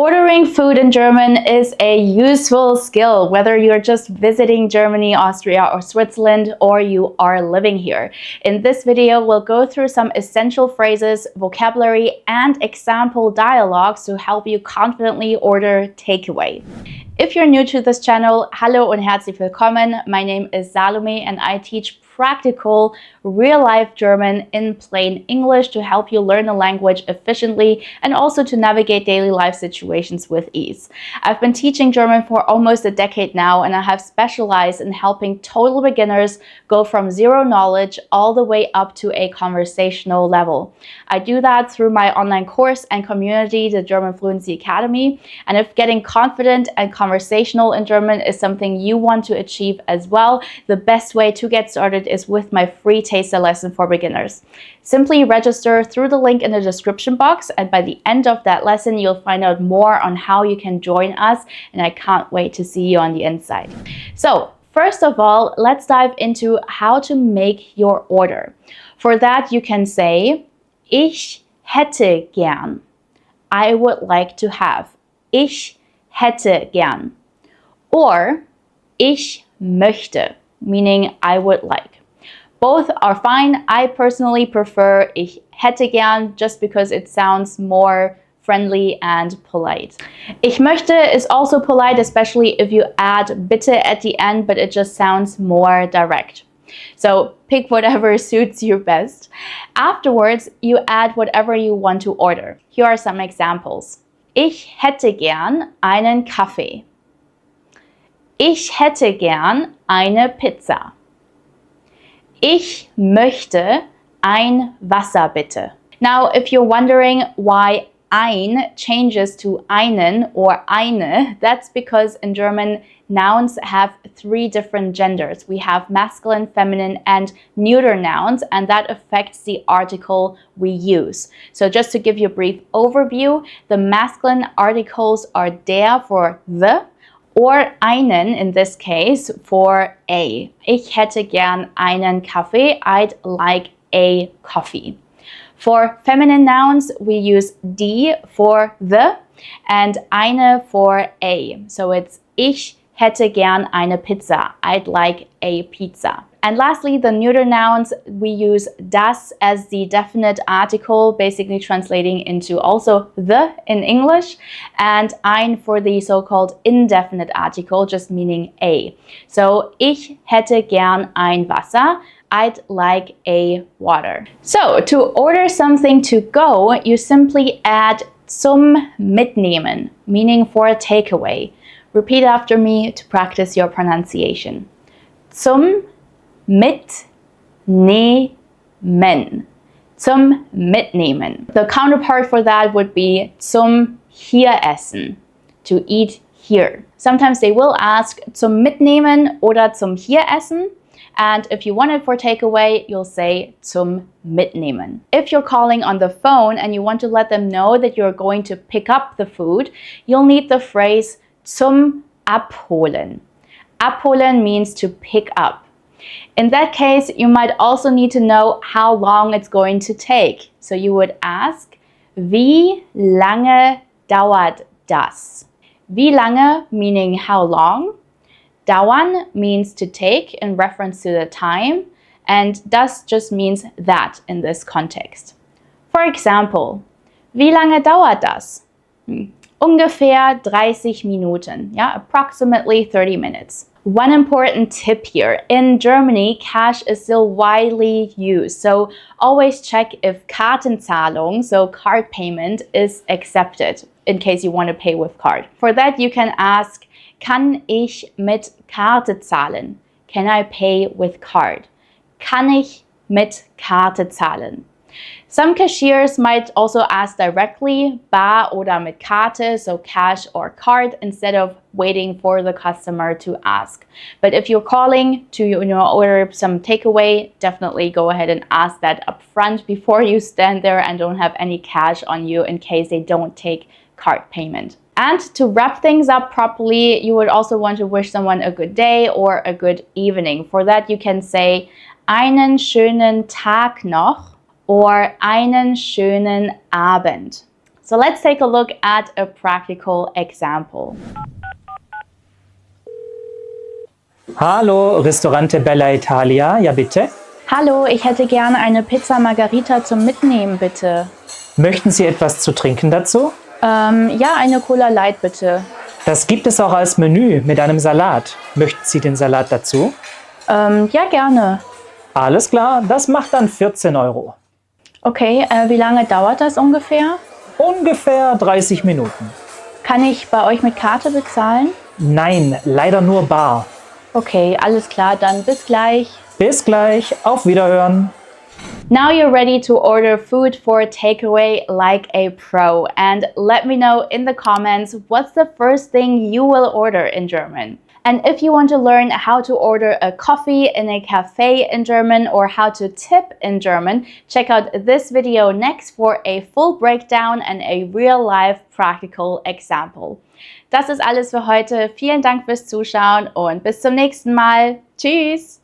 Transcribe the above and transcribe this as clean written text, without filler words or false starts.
Ordering food in German is a useful skill, whether you're just visiting Germany, Austria, or Switzerland, or you are living here. In this video, we'll go through some essential phrases, vocabulary, and example dialogues to help you confidently order takeaway. If you're new to this channel, hallo und herzlich willkommen. My name is Salome and I teach practical, real-life German in plain English to help you learn the language efficiently and also to navigate daily life situations with ease. I've been teaching German for almost a decade now, and I have specialized in helping total beginners go from zero knowledge all the way up to a conversational level. I do that through my online course and community, the German Fluency Academy. And if getting confident and conversational in German is something you want to achieve as well, the best way to get started is with my free taster lesson for beginners. Simply register through the link in the description box, and by the end of that lesson you'll find out more on how you can join us, and I can't wait to see you on the inside. So first of all, let's dive into how to make your order. For that you can say Ich hätte gern. I would like to have. Ich hätte gern. Or Ich möchte, meaning I would like. Both are fine. I personally prefer Ich hätte gern just because it sounds more friendly and polite. Ich möchte is also polite, especially if you add bitte at the end, but it just sounds more direct. So pick whatever suits you best. Afterwards, you add whatever you want to order. Here are some examples. Ich hätte gern einen Kaffee. Ich hätte gern eine Pizza. Ich möchte ein Wasser bitte. Now, if you're wondering why ein changes to einen or eine, that's because in German, nouns have three different genders. We have masculine, feminine, and neuter nouns, and that affects the article we use. So just to give you a brief overview, the masculine articles are der for the, or einen in this case for a. Ich hätte gern einen Kaffee. I'd like a coffee. For feminine nouns, we use die for the and eine for a. So it's ich hätte gern eine Pizza. I'd like a pizza. And lastly, the neuter nouns, we use das as the definite article, basically translating into also the in English, and ein for the so-called indefinite article, just meaning a. So, ich hätte gern ein Wasser. I'd like a water. So, to order something to go, you simply add zum Mitnehmen, meaning for a takeaway. Repeat after me to practice your pronunciation. Zum Mitnehmen. Zum Mitnehmen. The counterpart for that would be zum hier essen, to eat here. Sometimes they will ask zum Mitnehmen oder zum hier essen. And if you want it for takeaway, you'll say zum Mitnehmen. If you're calling on the phone and you want to let them know that you're going to pick up the food, you'll need the phrase zum Abholen. Abholen means to pick up. In that case, you might also need to know how long it's going to take. So you would ask, wie lange dauert das? Wie lange meaning how long. Dauern means to take in reference to the time, and das just means that in this context. For example, wie lange dauert das? Ungefähr 30 Minuten, approximately 30 minutes. One important tip here, in Germany, cash is still widely used, so always check if Kartenzahlung, so card payment, is accepted in case you want to pay with card. For that, you can ask, kann ich mit Karte zahlen? Can I pay with card? Kann ich mit Karte zahlen? Some cashiers might also ask directly, bar oder mit Karte, so cash or card, instead of waiting for the customer to ask. But if you're calling to order some takeaway, definitely go ahead and ask that up front before you stand there and don't have any cash on you in case they don't take card payment. And to wrap things up properly, you would also want to wish someone a good day or a good evening. For that, you can say einen schönen Tag noch or einen schönen Abend. So let's take a look at a practical example. Hallo, Ristorante Bella Italia, ja bitte? Hallo, ich hätte gerne eine Pizza Margarita zum Mitnehmen, bitte. Möchten Sie etwas zu trinken dazu? Ja, eine Cola Light, bitte. Das gibt es auch als Menü mit einem Salat. Möchten Sie den Salat dazu? Ja, gerne. Alles klar, das macht dann 14 Euro. Okay, wie lange dauert das ungefähr? Ungefähr 30 Minuten. Kann ich bei euch mit Karte bezahlen? Nein, leider nur bar. Okay, alles klar, dann bis gleich. Bis gleich, auf Wiederhören. Now you're ready to order food for takeaway like a pro. And let me know in the comments what's the first thing you will order in German. And if you want to learn how to order a coffee in a cafe in German or how to tip in German, check out this video next for a full breakdown and a real-life practical example. Das ist alles für heute. Vielen Dank fürs Zuschauen und bis zum nächsten Mal. Tschüss!